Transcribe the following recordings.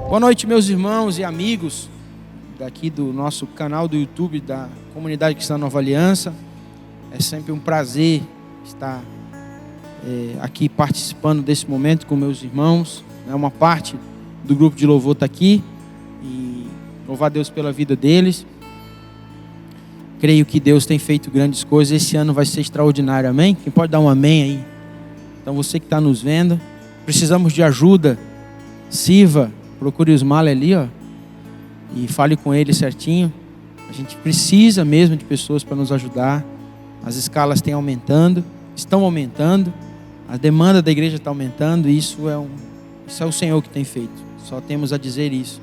Boa noite, meus irmãos e amigos daqui do nosso canal do YouTube da Comunidade Cristã Nova Aliança. É sempre um prazer estar aqui participando desse momento com meus irmãos. Uma parte do grupo de louvor está aqui e louvar a Deus pela vida deles. Creio que Deus tem feito grandes coisas. Esse ano vai ser extraordinário, amém? Quem pode dar um amém aí? Então você que está nos vendo, precisamos de ajuda, sirva. Procure os males ali, e fale com eles certinho. A gente precisa mesmo de pessoas para nos ajudar. As escalas estão aumentando. A demanda da igreja está aumentando. Isso é o Senhor que tem feito. Só temos a dizer isso.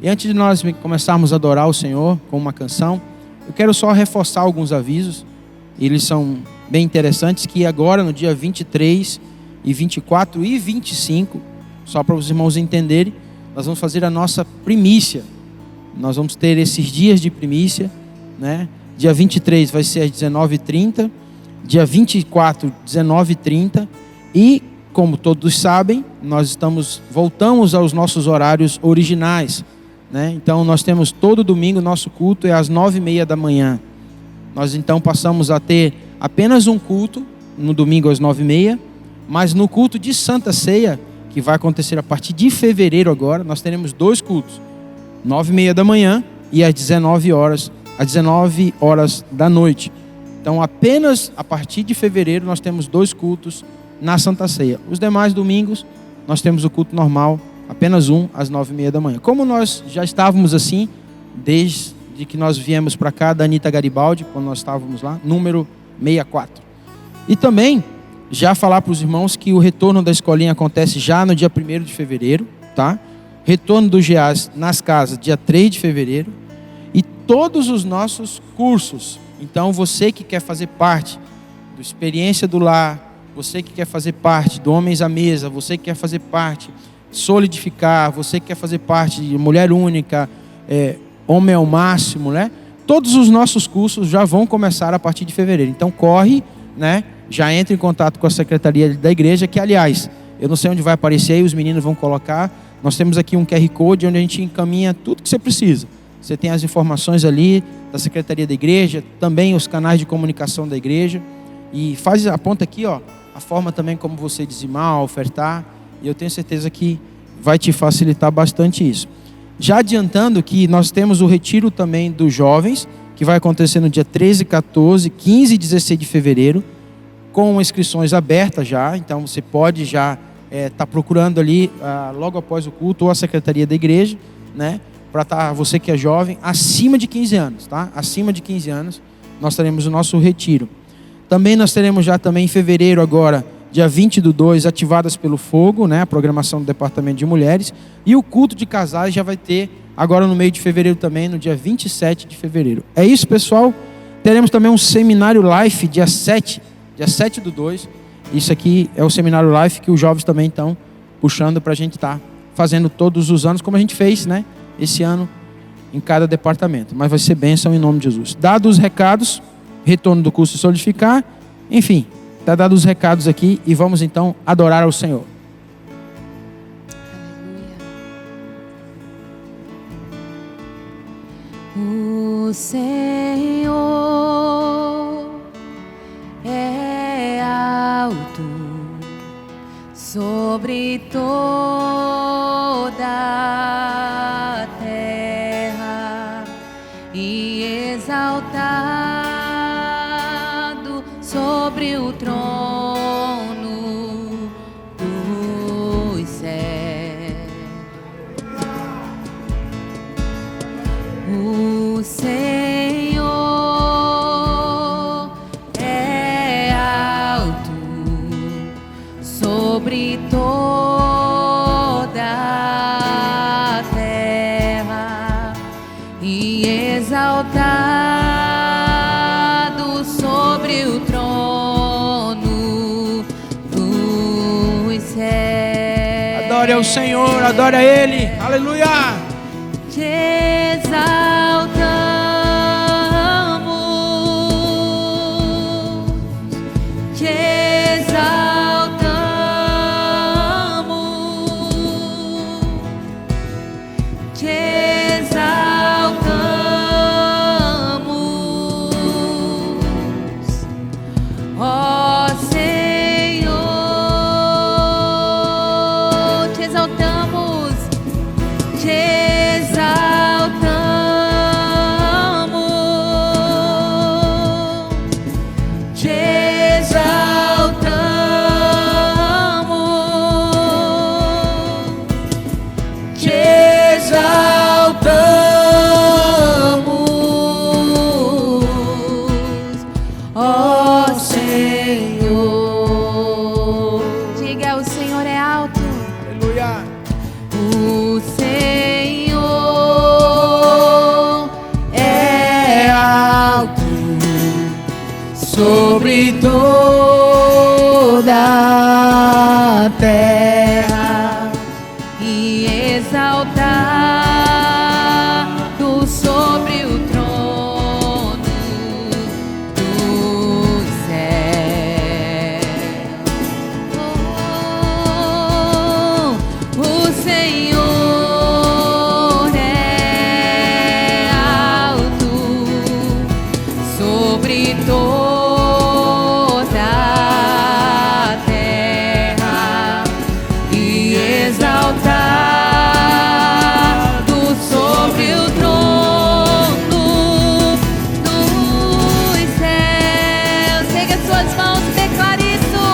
E antes de nós começarmos a adorar o Senhor com uma canção, eu quero só reforçar alguns avisos. Eles são bem interessantes, que agora no dia 23 e 24 e 25, só para os irmãos entenderem, nós vamos fazer a nossa primícia. Nós vamos ter esses dias de primícia, né? Dia 23 vai ser às 19h30, dia 24, 19h30, e, como todos sabem, nós voltamos aos nossos horários originais, né? Então, nós temos todo domingo, nosso culto é às 9h30 da manhã. Nós, então, passamos a ter apenas um culto, no domingo às 9h30, mas no culto de Santa Ceia, que vai acontecer a partir de fevereiro agora, nós teremos dois cultos, 9h30 da manhã e às 19 horas da noite. Então, apenas a partir de fevereiro nós temos dois cultos na Santa Ceia. Os demais domingos nós temos o culto normal, apenas um, às 9h30 da manhã. Como nós já estávamos assim, desde que nós viemos para cá, da Anitta Garibaldi, quando nós estávamos lá, número 64. E também já falar para os irmãos que o retorno da escolinha acontece já no dia 1º de fevereiro, tá? Retorno do GEAS nas casas, dia 3 de fevereiro. E todos os nossos cursos. Então, você que quer fazer parte do Experiência do Lar, você que quer fazer parte do Homens à Mesa, você que quer fazer parte de Solidificar, você que quer fazer parte de Mulher Única, Homem ao Máximo, né? Todos os nossos cursos já vão começar a partir de fevereiro. Então, corre, né? Já entre em contato com a secretaria da igreja, que, aliás, eu não sei onde vai aparecer aí, os meninos vão colocar. Nós temos aqui um QR Code onde a gente encaminha tudo que você precisa. Você tem as informações ali da secretaria da igreja, também os canais de comunicação da igreja. E aponta aqui, a forma também como você dizimar, ofertar. E eu tenho certeza que vai te facilitar bastante isso. Já adiantando que nós temos o retiro também dos jovens, que vai acontecer no dia 13, 14, 15 e 16 de fevereiro, com inscrições abertas já. Então você pode já estar procurando ali logo após o culto ou a secretaria da igreja, né? Para você que é jovem, acima de 15 anos, tá? Acima de 15 anos, nós teremos o nosso retiro. Também nós teremos já também em fevereiro agora, dia 20/2, Ativadas pelo Fogo, né? A programação do Departamento de Mulheres. E o culto de casais já vai ter agora no meio de fevereiro também, no dia 27 de fevereiro. É isso, pessoal. Teremos também um seminário Life, dia 7/2. Isso aqui é o seminário Life que os jovens também estão puxando para a gente estar fazendo todos os anos, como a gente fez, né? Esse ano em cada departamento. Mas vai ser bênção em nome de Jesus. Dados os recados, retorno do curso Solidificar, enfim, está dado os recados aqui e vamos então adorar ao Senhor. O Senhor é alto sobre toda a terra e exaltado sobre o trono dos céus. O Senhor é alto sobre toda a terra e exaltado sobre o trono dos céus. Adore ao Senhor, adore a Ele, aleluia! Te exaltamos, te exaltamos. Aleluia. O Senhor é alto sobre toda a terra e exaltado sobre o trono dos céus. O Senhor é alto sobre toda a terra e exaltado sobre o trono dos céus. Pegue as suas mãos e declare isso.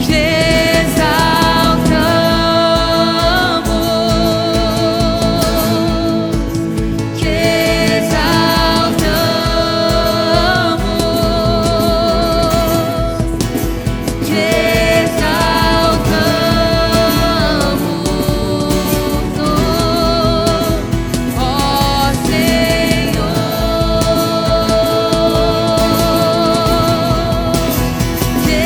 Te exaltamos, te exaltamos, te exaltamos, ó Senhor. Te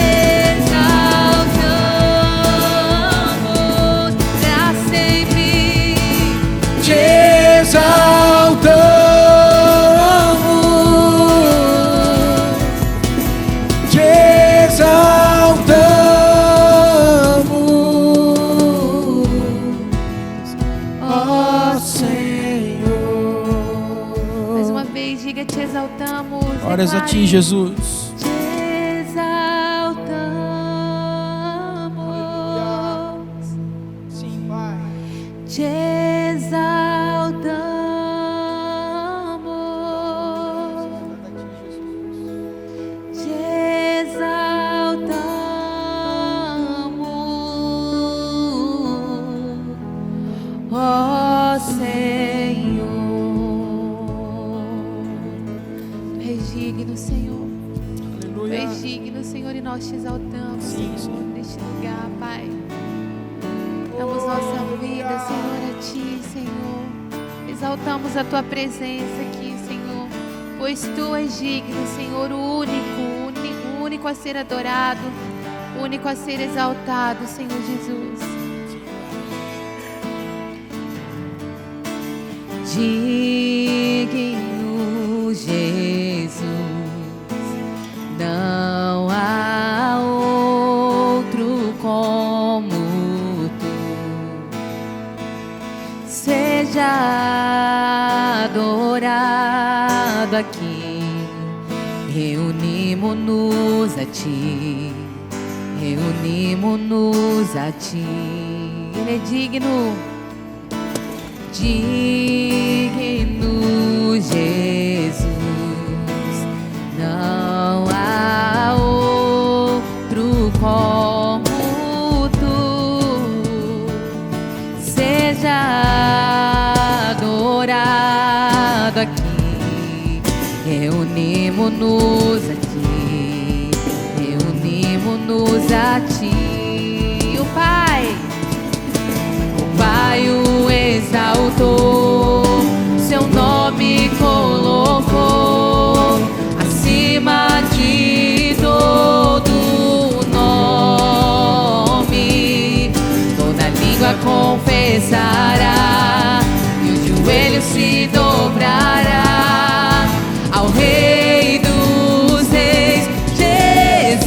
exaltamos pra sempre. Te exaltamos, te exaltamos, ó Senhor. Mais uma vez, diga: te exaltamos. Glórias a ti, declare. Jesus. Te exaltamos, Sim, Pai. te exaltamos, te exaltamos, ó Senhor. Tu és digno, Senhor. Tu Aleluia. és digno, Senhor, e nós te exaltamos, Sim, Senhor, Senhor. neste lugar, Pai. Damos nossa vida, Senhor, a Ti, Senhor. Exaltamos a Tua presença aqui, Senhor, pois Tu és digno, Senhor, o único a ser adorado, o único a ser exaltado, Senhor Jesus. Digno Jesus, não há outro como Tu. Seja adorado aqui. Reunimos-nos a Ti, reunimos-nos a Ti. Ele é digno. Digno Jesus, não há outro como Tu. Seja adorado aqui. Reunimos-nos a Ti, reunimos-nos a Ti. O Pai o exaltou, seu nome colocou acima de todo nome. Toda língua confessará e o joelho se dobrará ao Rei dos Reis, Jesus.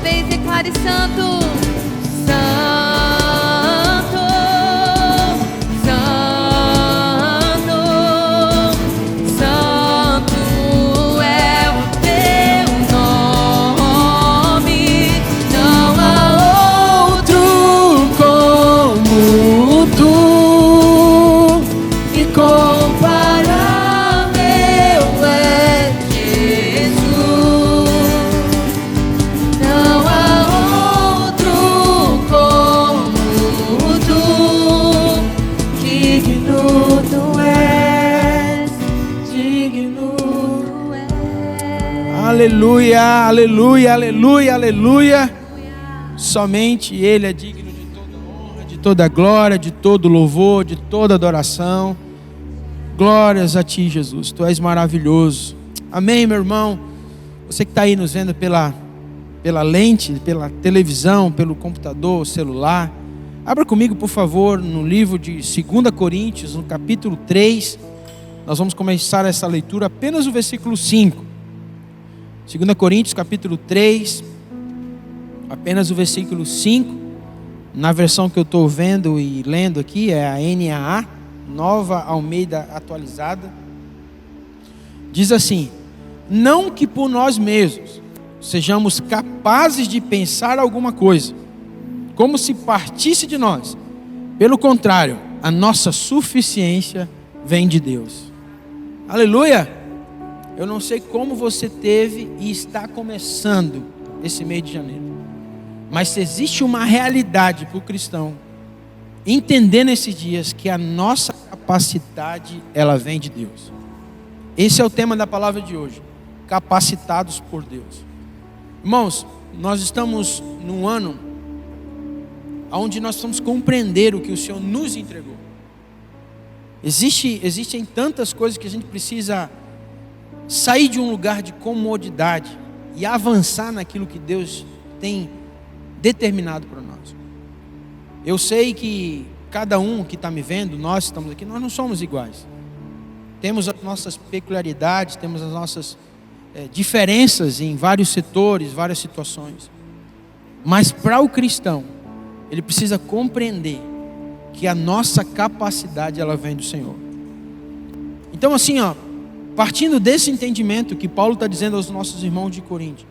vez declare santo. Santo, santo, santo é o teu nome. Não há outro como tu, incomparável é Jesus. Não há outro como tu, digno tu és, digno tu és. Aleluia, aleluia, aleluia, aleluia. Somente Ele é digno de toda honra, de toda glória, de todo louvor, de toda adoração. Glórias a Ti, Jesus. Tu és maravilhoso. Amém, meu irmão. Você que está aí nos vendo pela lente, pela televisão, pelo computador, celular. Abra comigo, por favor, no livro de 2 Coríntios, no capítulo 3. Nós vamos começar essa leitura apenas no versículo 5. 2 Coríntios, capítulo 3, apenas o versículo 5. Na versão que eu estou vendo e lendo aqui, é a NAA, Nova Almeida Atualizada. Diz assim: não que por nós mesmos sejamos capazes de pensar alguma coisa, como se partisse de nós. Pelo contrário, a nossa suficiência vem de Deus. Aleluia! Eu não sei como você teve e está começando esse mês de janeiro, mas se existe uma realidade para o cristão entender nesses dias, que a nossa capacidade, ela vem de Deus. Esse é o tema da palavra de hoje: capacitados por Deus. Irmãos, nós estamos num ano onde nós vamos compreender o que o Senhor nos entregou. Existem tantas coisas que a gente precisa sair de um lugar de comodidade e avançar naquilo que Deus tem determinado para nós. Eu sei que cada um que está me vendo, nós estamos aqui, nós não somos iguais. Temos as nossas peculiaridades, temos as nossas diferenças em vários setores, várias situações. Mas para o cristão, ele precisa compreender que a nossa capacidade, ela vem do Senhor. Então assim, partindo desse entendimento que Paulo está dizendo aos nossos irmãos de Corinto,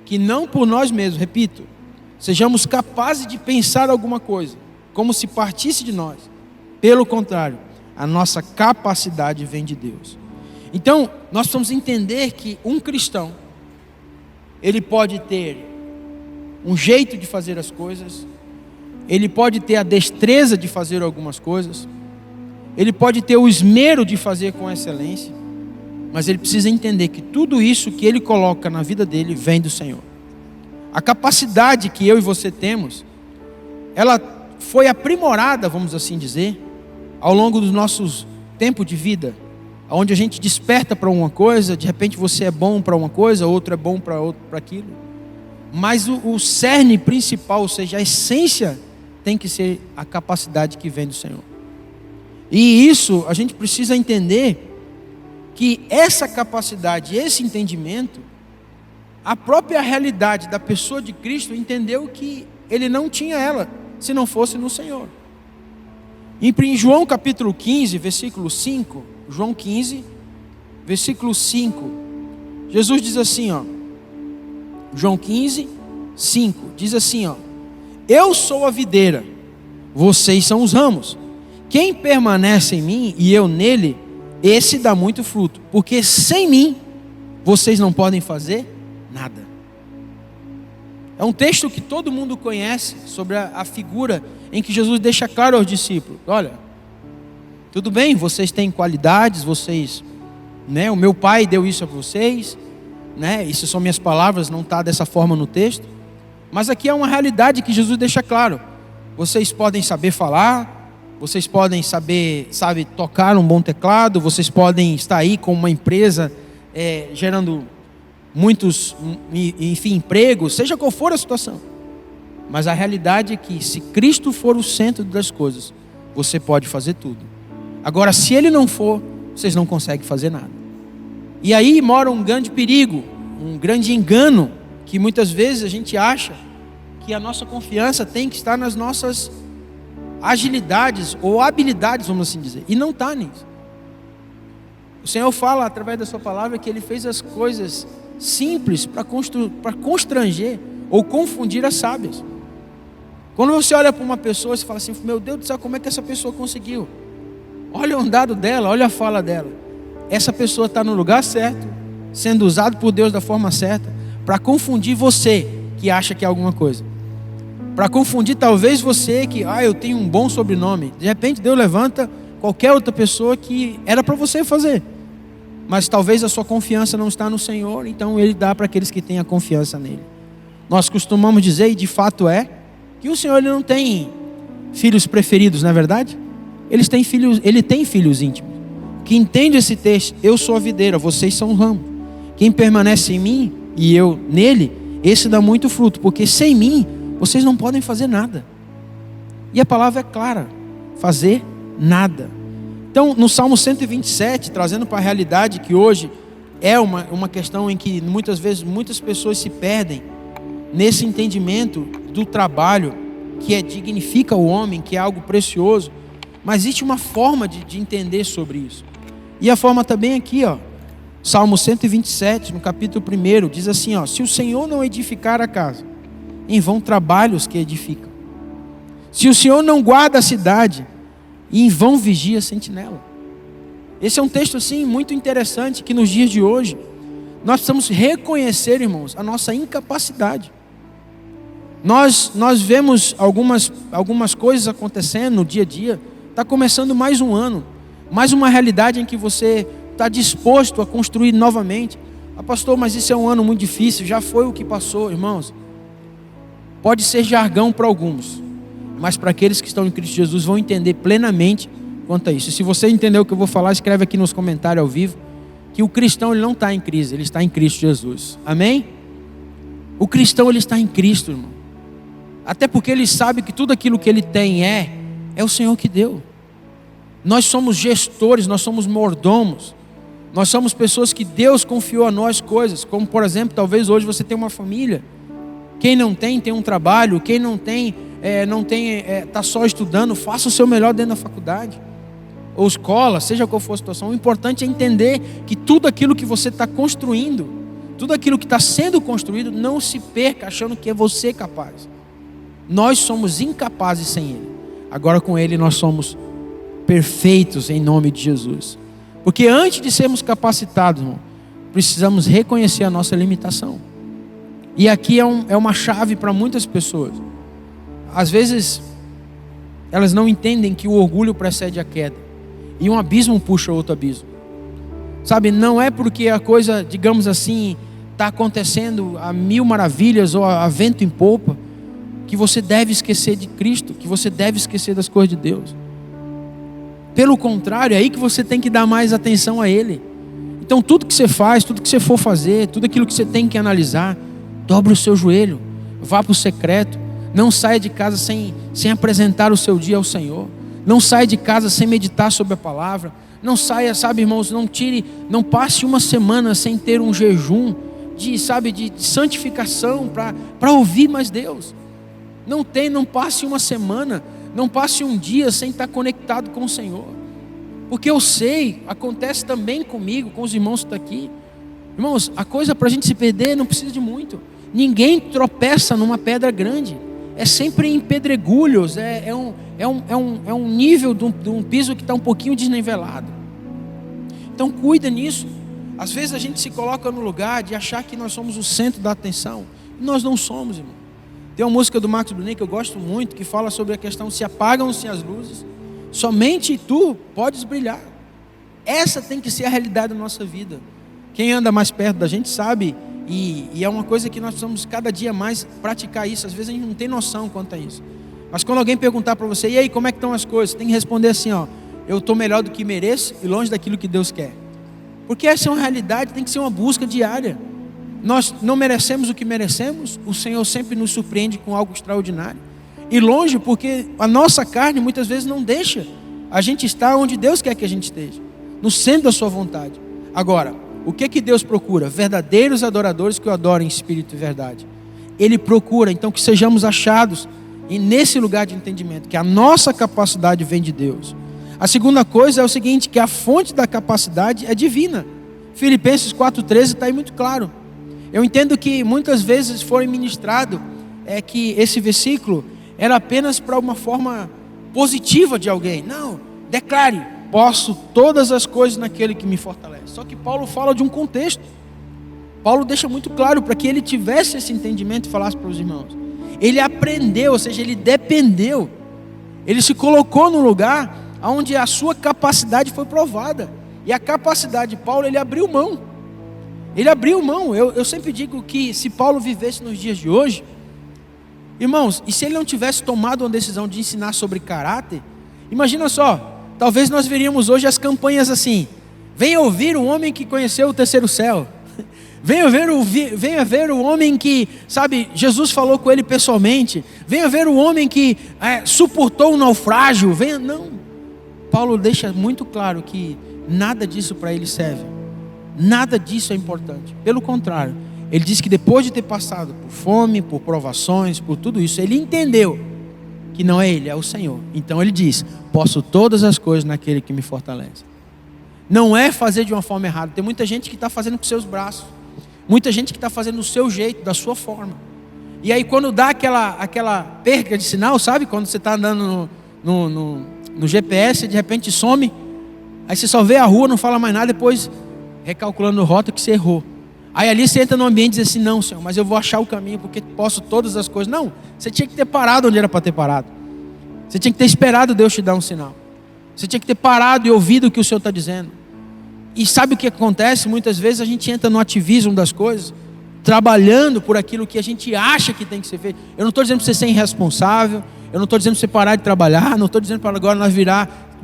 que não por nós mesmos, repito, sejamos capazes de pensar alguma coisa, como se partisse de nós. Pelo contrário, a nossa capacidade vem de Deus. Então, nós precisamos entender que um cristão, ele pode ter um jeito de fazer as coisas, ele pode ter a destreza de fazer algumas coisas, ele pode ter o esmero de fazer com excelência, mas ele precisa entender que tudo isso que ele coloca na vida dele vem do Senhor. A capacidade que eu e você temos, ela foi aprimorada, vamos assim dizer, ao longo dos nossos tempos de vida, onde a gente desperta para uma coisa, de repente você é bom para uma coisa, outro é bom para aquilo. Mas o cerne principal, ou seja, a essência, tem que ser a capacidade que vem do Senhor. E isso, a gente precisa entender que essa capacidade, esse entendimento, a própria realidade da pessoa de Cristo entendeu que ele não tinha ela, se não fosse no Senhor. Em João capítulo 15, versículo 5, João 15, versículo 5, Jesus diz assim, João 15, 5, diz assim, eu sou a videira, vocês são os ramos. Quem permanece em mim e eu nele, esse dá muito fruto, porque sem mim vocês não podem fazer nada. É um texto que todo mundo conhece sobre a figura em que Jesus deixa claro aos discípulos: olha, tudo bem, vocês têm qualidades, vocês, o meu Pai deu isso a vocês, isso são minhas palavras, não está dessa forma no texto, mas aqui é uma realidade que Jesus deixa claro. Vocês podem saber falar, vocês podem saber tocar um bom teclado, vocês podem estar aí com uma empresa gerando muitos, enfim, empregos, seja qual for a situação. Mas a realidade é que se Cristo for o centro das coisas, você pode fazer tudo. Agora, se Ele não for, vocês não conseguem fazer nada. E aí mora um grande perigo, um grande engano que muitas vezes a gente acha que a nossa confiança tem que estar nas nossas agilidades ou habilidades, vamos assim dizer, e não está nisso. O Senhor fala através da sua palavra que Ele fez as coisas simples para constranger ou confundir as sábias. Quando você olha para uma pessoa, você fala assim: meu Deus do céu, como é que essa pessoa conseguiu? Olha o andado dela, olha a fala dela. Essa pessoa está no lugar certo, sendo usado por Deus da forma certa, para confundir você que acha que é alguma coisa. Para confundir talvez você que, eu tenho um bom sobrenome. De repente Deus levanta qualquer outra pessoa que era para você fazer. Mas talvez a sua confiança não está no Senhor, então Ele dá para aqueles que têm a confiança nele. Nós costumamos dizer, e de fato é, que o Senhor Ele não tem filhos preferidos, não é verdade? Ele tem filhos íntimos. Que entende esse texto: eu sou a videira, vocês são o ramo. Quem permanece em mim e eu nele, esse dá muito fruto, porque sem mim vocês não podem fazer nada. E a palavra é clara: fazer nada. Então, no Salmo 127, trazendo para a realidade que hoje é uma questão em que muitas vezes muitas pessoas se perdem nesse entendimento do trabalho, que dignifica o homem, que é algo precioso. Mas existe uma forma de entender sobre isso. E a forma também aqui, Salmo 127, no capítulo 1, diz assim: se o Senhor não edificar a casa, em vão trabalham os que edificam. Se o Senhor não guarda a cidade, em vão vigia a sentinela. Esse é um texto assim muito interessante, que nos dias de hoje nós precisamos reconhecer, irmãos, a nossa incapacidade. Nós vemos algumas coisas acontecendo no dia a dia. Está começando mais um ano, mais uma realidade em que você está disposto a construir novamente. Pastor, mas isso é um ano muito difícil, já foi o que passou. Irmãos, pode ser jargão para alguns, mas para aqueles que estão em Cristo Jesus vão entender plenamente quanto a isso. E se você entendeu o que eu vou falar, escreve aqui nos comentários ao vivo, que o cristão ele não está em crise, ele está em Cristo Jesus. Amém? O cristão ele está em Cristo, irmão. Até porque ele sabe que tudo aquilo que ele tem é o Senhor que deu. Nós somos gestores, nós somos mordomos. Nós somos pessoas que Deus confiou a nós coisas. Como por exemplo, talvez hoje você tenha uma família. Quem não tem um trabalho. Quem não tem, está só estudando. Faça o seu melhor dentro da faculdade ou escola, seja qual for a situação. O importante é entender que tudo aquilo que você está construindo, tudo aquilo que está sendo construído, não se perca achando que é você capaz. Nós somos incapazes sem Ele. Agora com Ele nós somos perfeitos em nome de Jesus. Porque antes de sermos capacitados, irmão, precisamos reconhecer a nossa limitação. E aqui é uma chave para muitas pessoas. Às vezes elas não entendem que o orgulho precede a queda, e um abismo puxa outro abismo. Sabe, não é porque a coisa, digamos assim, está acontecendo a mil maravilhas ou a vento em popa, que você deve esquecer de Cristo, que você deve esquecer das coisas de Deus. Pelo contrário, é aí que você tem que dar mais atenção a Ele. Então tudo que você faz, tudo que você for fazer, tudo aquilo que você tem que analisar, dobre o seu joelho, vá para o secreto. Não saia de casa sem apresentar o seu dia ao Senhor. Não saia de casa sem meditar sobre a palavra. Não saia, sabe, irmãos, não passe uma semana sem ter um jejum de santificação para ouvir mais Deus. Não passe uma semana, não passe um dia sem estar conectado com o Senhor. Porque eu sei, acontece também comigo, com os irmãos que estão aqui. Irmãos, a coisa para a gente se perder não precisa de muito. Ninguém tropeça numa pedra grande. É sempre em pedregulhos, é um nível de um piso que está um pouquinho desnivelado. Então cuida nisso. Às vezes a gente se coloca no lugar de achar que nós somos o centro da atenção. E nós não somos, irmão. Tem uma música do Marcos Brunet que eu gosto muito, que fala sobre a questão: se apagam-se as luzes, somente tu podes brilhar. Essa tem que ser a realidade da nossa vida. Quem anda mais perto da gente sabe, e é uma coisa que nós precisamos cada dia mais praticar isso. Às vezes a gente não tem noção quanto a isso. Mas quando alguém perguntar para você: e aí, como é que estão as coisas? Você tem que responder assim: eu estou melhor do que mereço e longe daquilo que Deus quer. Porque essa é uma realidade, tem que ser uma busca diária. Nós não merecemos o que merecemos, o Senhor sempre nos surpreende com algo extraordinário. E longe, porque a nossa carne muitas vezes não deixa a gente estar onde Deus quer que a gente esteja, no centro da sua vontade. Agora, O que Deus procura? Verdadeiros adoradores que o adorem em espírito e verdade. Ele procura, então, que sejamos achados nesse lugar de entendimento, que a nossa capacidade vem de Deus. A segunda coisa é o seguinte, que a fonte da capacidade é divina. Filipenses 4,13 está aí muito claro. Eu entendo que muitas vezes foi ministrado que esse versículo era apenas para uma forma positiva de alguém. Não, declare, posso todas as coisas naquele que me fortalece. Só que Paulo fala de um contexto. Paulo deixa muito claro para que ele tivesse esse entendimento e falasse para os irmãos. Ele aprendeu, ou seja, ele dependeu. Ele se colocou num lugar onde a sua capacidade foi provada. E a capacidade de Paulo, ele abriu mão. Ele abriu mão. Eu sempre digo que se Paulo vivesse nos dias de hoje, irmãos, e se ele não tivesse tomado uma decisão de ensinar sobre caráter, imagina só, talvez nós veríamos hoje as campanhas assim: venha ouvir o homem que conheceu o terceiro céu. Venha ver o homem que, sabe, Jesus falou com ele pessoalmente. Venha ver o homem que suportou um naufrágio. Não. Paulo deixa muito claro que nada disso para ele serve. Nada disso é importante. Pelo contrário, ele diz que depois de ter passado por fome, por provações, por tudo isso, ele entendeu que não é ele, é o Senhor. Então ele diz: posso todas as coisas naquele que me fortalece. Não é fazer de uma forma errada. Tem muita gente que está fazendo com seus braços. Muita gente que está fazendo do seu jeito, da sua forma. E aí quando dá aquela perca de sinal, sabe? Quando você está andando no GPS, de repente some. Aí você só vê a rua, não fala mais nada, depois recalculando o rota que você errou. Aí ali você entra no ambiente e diz assim: não, Senhor, mas eu vou achar o caminho porque posso todas as coisas. Não, você tinha que ter parado onde era para ter parado. Você tinha que ter esperado Deus te dar um sinal. Você tinha que ter parado e ouvido o que o Senhor está dizendo. E sabe o que acontece? Muitas vezes a gente entra no ativismo das coisas, trabalhando por aquilo que a gente acha que tem que ser feito. Eu não estou dizendo para você ser irresponsável, eu não estou dizendo para você parar de trabalhar, não estou dizendo para agora nós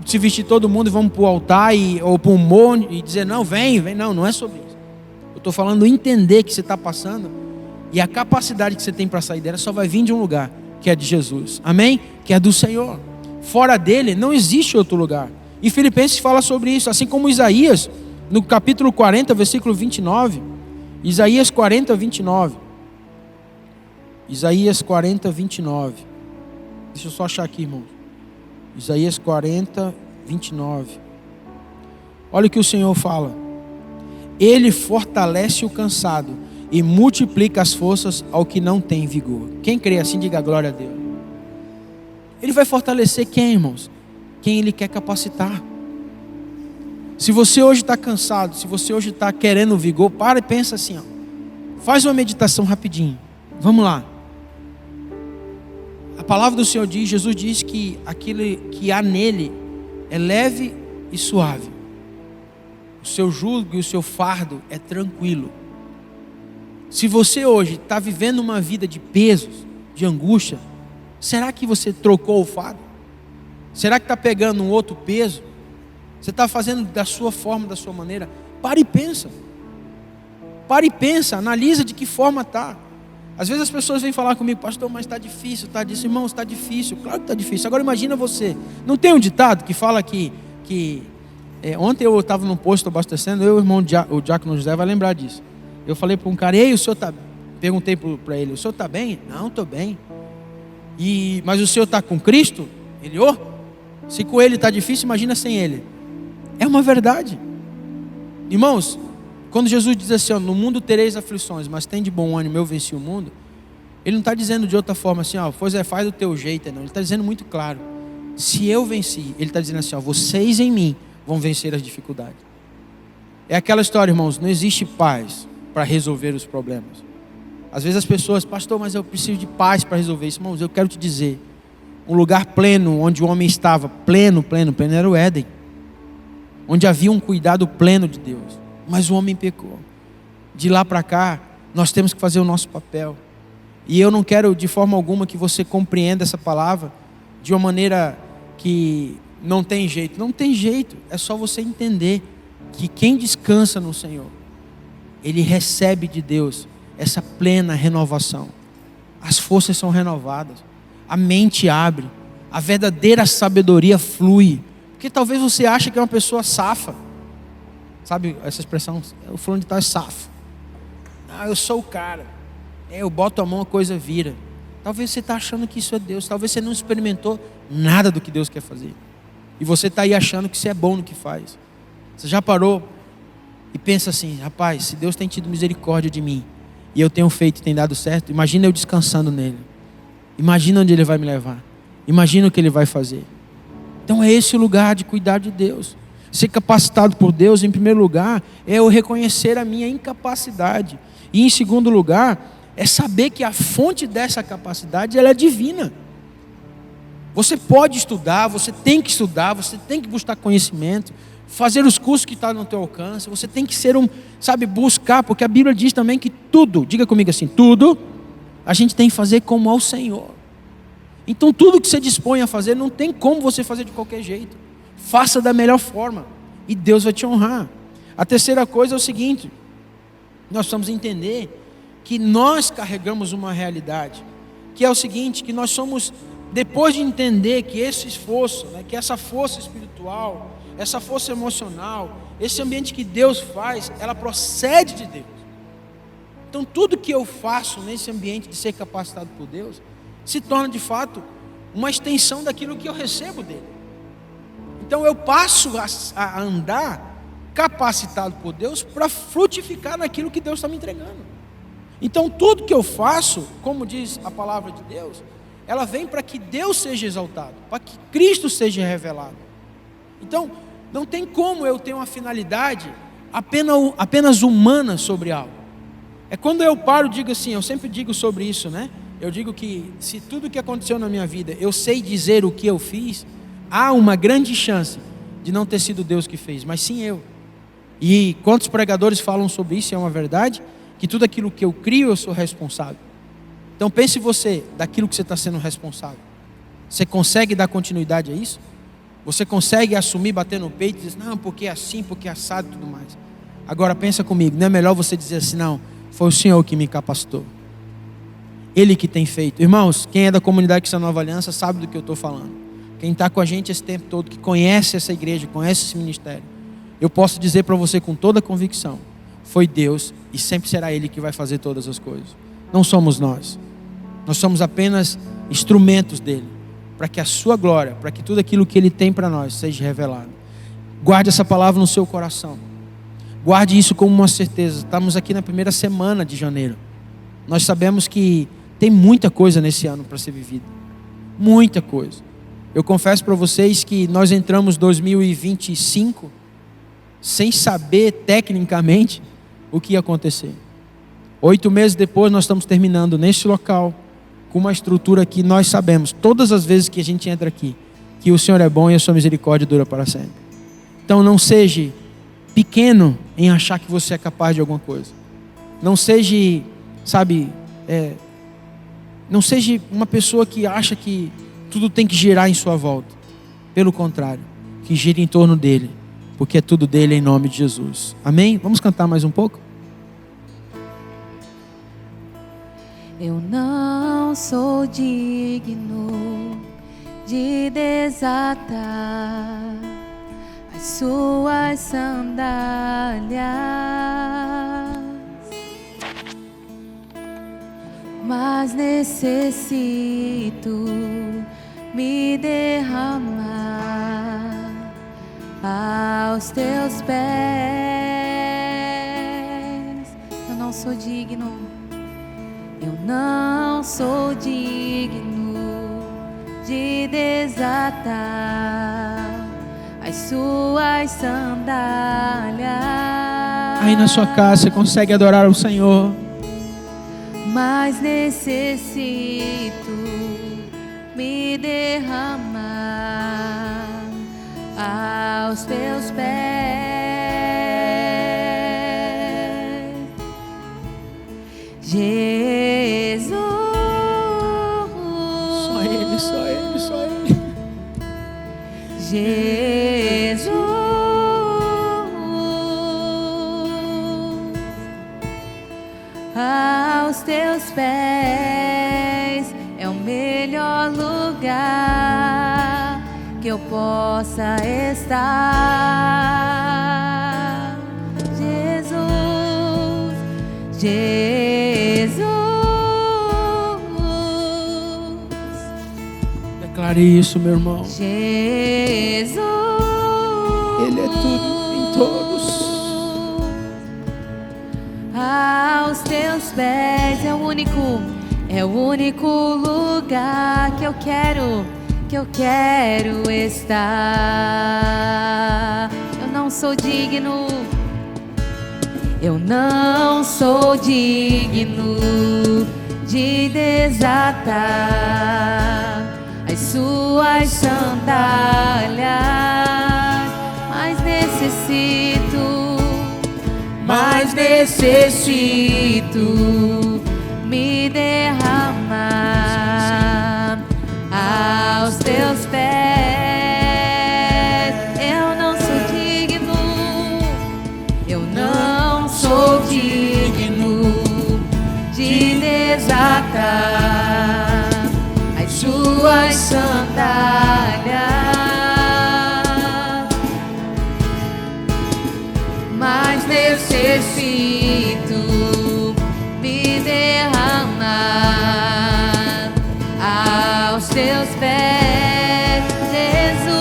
se vestir todo mundo e vamos para o altar ou para um monte e dizer: não, vem, não é sobre isso. Eu estou falando entender que você está passando e a capacidade que você tem para sair dela só vai vir de um lugar, que é de Jesus, amém? Que é do Senhor. Fora dele não existe outro lugar. E Filipenses fala sobre isso, assim como Isaías, no capítulo 40, versículo 29. Isaías 40, 29. Isaías 40, 29. Deixa eu só achar aqui, irmãos. Isaías 40, 29. Olha o que o Senhor fala: Ele fortalece o cansado e multiplica as forças ao que não tem vigor. Quem crê assim, diga glória a Deus. Ele vai fortalecer quem, irmãos? Quem Ele quer capacitar. Se você hoje está cansado, se você hoje está querendo vigor, para e pensa assim, ó. Faz uma meditação rapidinho. Vamos lá. A palavra do Senhor diz, Jesus diz que aquilo que há nele é leve e suave. O seu jugo e o seu fardo é tranquilo. Se você hoje está vivendo uma vida de pesos, de angústia, será que você trocou o fardo? Será que está pegando um outro peso? Você está fazendo da sua forma, da sua maneira? Para e pensa. Para e pensa, analisa de que forma está. Às vezes as pessoas vêm falar comigo: pastor, mas está difícil, está disso. Irmãos, está difícil, claro que está difícil. Agora imagina você, não tem um ditado que fala que ontem eu estava num posto abastecendo, eu e o irmão, o diácono José vai lembrar disso. Eu falei para um cara: ei, o senhor está... Perguntei para ele: o senhor está bem? Não, estou bem. Mas o senhor está com Cristo? Ele: se com ele está difícil, imagina sem ele. É uma verdade. Irmãos, quando Jesus diz assim: no mundo tereis aflições, mas tem de bom ânimo, eu venci o mundo. Ele não está dizendo de outra forma assim: pois faz do teu jeito, não. Ele está dizendo muito claro: se eu venci, ele está dizendo assim: vocês em mim vão vencer as dificuldades. É aquela história, irmãos, não existe paz para resolver os problemas. Às vezes as pessoas: pastor, mas eu preciso de paz para resolver isso. Irmãos, eu quero te dizer, um lugar pleno, onde o homem estava pleno, era o Éden, onde havia um cuidado pleno de Deus. Mas o homem pecou. De lá para cá, nós temos que fazer o nosso papel. E eu não quero de forma alguma que você compreenda essa palavra de uma maneira que não tem jeito. Não tem jeito, é só você entender que quem descansa no Senhor, ele recebe de Deus essa plena renovação. As forças são renovadas, a mente abre, a verdadeira sabedoria flui. Porque talvez você ache que é uma pessoa safa. Sabe essa expressão? O fulano de tal é safo. Ah, eu sou o cara. Eu boto a mão, a coisa vira. Talvez você está achando que isso é Deus. Talvez você não experimentou nada do que Deus quer fazer. E você está aí achando que você é bom no que faz. Você já parou e pensa assim: rapaz, se Deus tem tido misericórdia de mim e eu tenho feito e tem dado certo, imagina eu descansando nele. Imagina onde ele vai me levar. Imagina o que ele vai fazer. Então é esse o lugar de cuidar de Deus. Ser capacitado por Deus, em primeiro lugar, é eu reconhecer a minha incapacidade. E em segundo lugar, é saber que a fonte dessa capacidade, ela é divina. Você pode estudar, você tem que estudar, você tem que buscar conhecimento, fazer os cursos que estão no teu alcance, você tem que ser buscar, porque a Bíblia diz também que tudo, diga comigo assim, tudo, a gente tem que fazer como ao Senhor. Então tudo que você dispõe a fazer, não tem como você fazer de qualquer jeito. Faça da melhor forma e Deus vai te honrar. A terceira coisa é o seguinte: nós precisamos entender que nós carregamos uma realidade, que é o seguinte, que nós somos, depois de entender que esse esforço, que essa força espiritual, essa força emocional, esse ambiente que Deus faz, ela procede de Deus. Então tudo que eu faço nesse ambiente de ser capacitado por Deus, se torna de fato uma extensão daquilo que eu recebo dele. Então eu passo a andar capacitado por Deus para frutificar naquilo que Deus está me entregando. Então tudo que eu faço, como diz a palavra de Deus, ela vem para que Deus seja exaltado, para que Cristo seja revelado. Então não tem como eu ter uma finalidade apenas humana sobre algo. É quando eu paro e digo assim, eu sempre digo sobre isso, eu digo que se tudo que aconteceu na minha vida eu sei dizer o que eu fiz, há uma grande chance de não ter sido Deus que fez, mas sim eu. E quantos pregadores falam sobre isso? É uma verdade, que tudo aquilo que eu crio eu sou responsável. Então pense você, daquilo que você está sendo responsável, você consegue dar continuidade a isso? Você consegue assumir, bater no peito e dizer, não, porque é assim, porque é assado e tudo mais. Agora pensa comigo, não é melhor você dizer assim, não, foi o Senhor que me capacitou, Ele que tem feito. Irmãos, quem é da comunidade Cristã Nova Aliança sabe do que eu estou falando. Quem está com a gente esse tempo todo, que conhece essa igreja, conhece esse ministério, eu posso dizer para você com toda convicção, foi Deus e sempre será Ele que vai fazer todas as coisas. Não somos nós. Nós somos apenas instrumentos dEle, para que a sua glória, para que tudo aquilo que Ele tem para nós seja revelado. Guarde essa palavra no seu coração. Guarde isso como uma certeza. Estamos aqui na primeira semana de janeiro. Nós sabemos que tem muita coisa nesse ano para ser vivida. Muita coisa. Eu confesso para vocês que nós entramos em 2025 sem saber tecnicamente o que ia acontecer. 8 meses depois nós estamos terminando neste local, com uma estrutura que nós sabemos, todas as vezes que a gente entra aqui, que o Senhor é bom e a sua misericórdia dura para sempre. Então não seja pequeno em achar que você é capaz de alguma coisa. Não seja, não seja uma pessoa que acha que tudo tem que girar em sua volta. Pelo contrário, que gira em torno dele, porque é tudo dele em nome de Jesus. Amém? Vamos cantar mais um pouco? Eu não sou digno de desatar as suas sandálias, mas necessito me derramar aos teus pés. Eu não sou digno. Eu não sou digno de desatar as suas sandálias. Aí na sua casa você consegue adorar o Senhor. Mas necessito me derramar aos teus pés. Jesus, só Ele, só Ele, só Ele. Jesus, aos teus pés é o melhor lugar que eu possa estar. Jesus. Declare isso, meu irmão. Jesus. Ele é tudo em todos. Aos teus pés é o único lugar que eu quero estar. Eu não sou digno de desatar as suas sandálias, mas necessito me derramar aos teus pés. Eu não sou digno de desatar as suas sandálias, mas necessito me derramar aos teus pés, Jesus.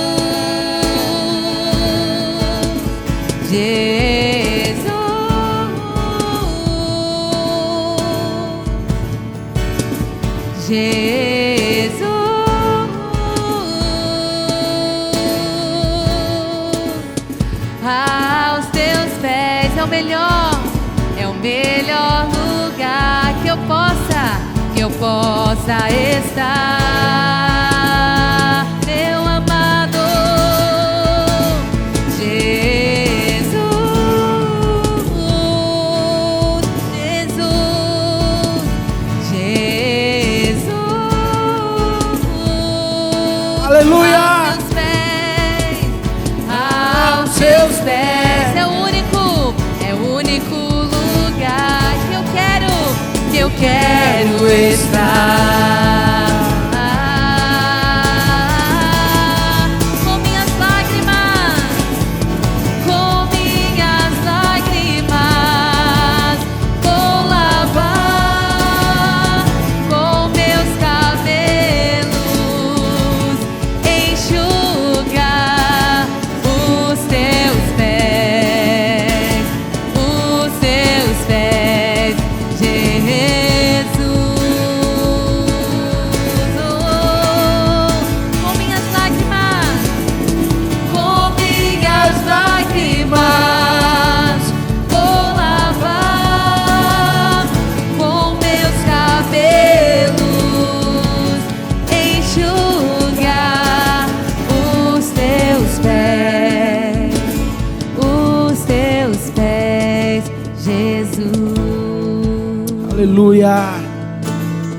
Jesus, aos teus pés é o melhor lugar que eu possa estar, meu amado Jesus, Jesus. Aleluia! Aos seus pés é o único lugar que eu quero estar. Com minhas lágrimas, vou lavar com meus cabelos, enxugar os teus pés, Jesus. Com minhas lágrimas, vou lavar com meus cabelos, enxugar os teus pés, Jesus. Aleluia!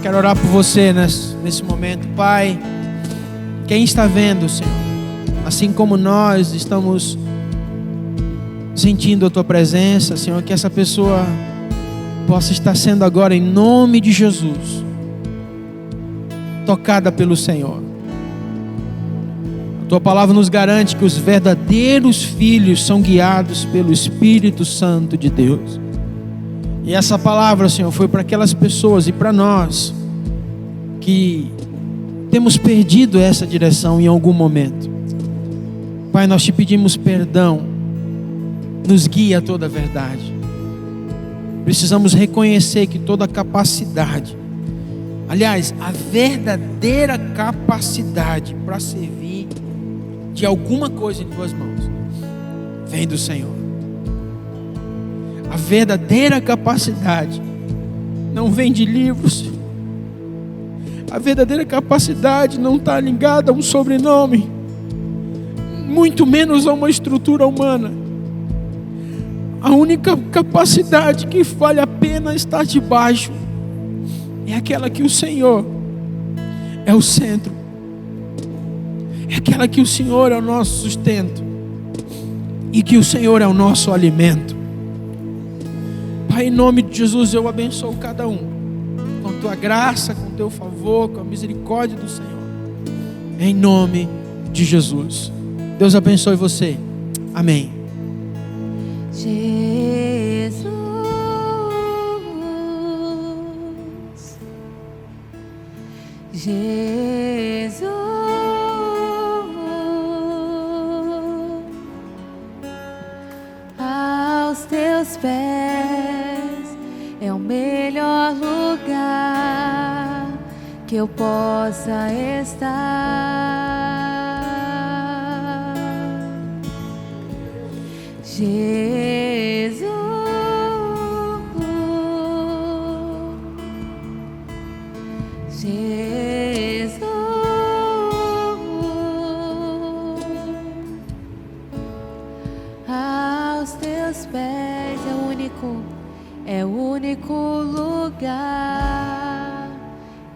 Quero orar por você nesse momento, Pai. Quem está vendo, Senhor, assim como nós estamos sentindo a Tua presença, Senhor, que essa pessoa possa estar sendo agora, em nome de Jesus, tocada pelo Senhor. A Tua palavra nos garante que os verdadeiros filhos são guiados pelo Espírito Santo de Deus. E essa palavra, Senhor, foi para aquelas pessoas e para nós que temos perdido essa direção em algum momento. Pai, nós te pedimos perdão. Nos guia a toda a verdade. Precisamos reconhecer que toda capacidade, aliás, a verdadeira capacidade para servir de alguma coisa em Tuas mãos, vem do Senhor. A verdadeira capacidade não vem de livros. A verdadeira capacidade não está ligada a um sobrenome, muito menos a uma estrutura humana. A única capacidade que vale a pena estar debaixo é aquela que o Senhor é o centro, é aquela que o Senhor é o nosso sustento e que o Senhor é o nosso alimento. Pai, em nome de Jesus, eu abençoo cada um com Tua graça, com Teu favor, com a misericórdia do Senhor, em nome de Jesus. Deus abençoe você. Amém. Jesus, Jesus, aos teus pés é o melhor lugar que eu possa estar. Jesus, Jesus, aos teus pés é o único lugar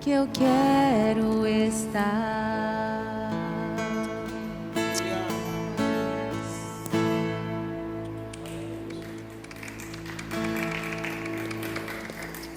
que eu quero estar.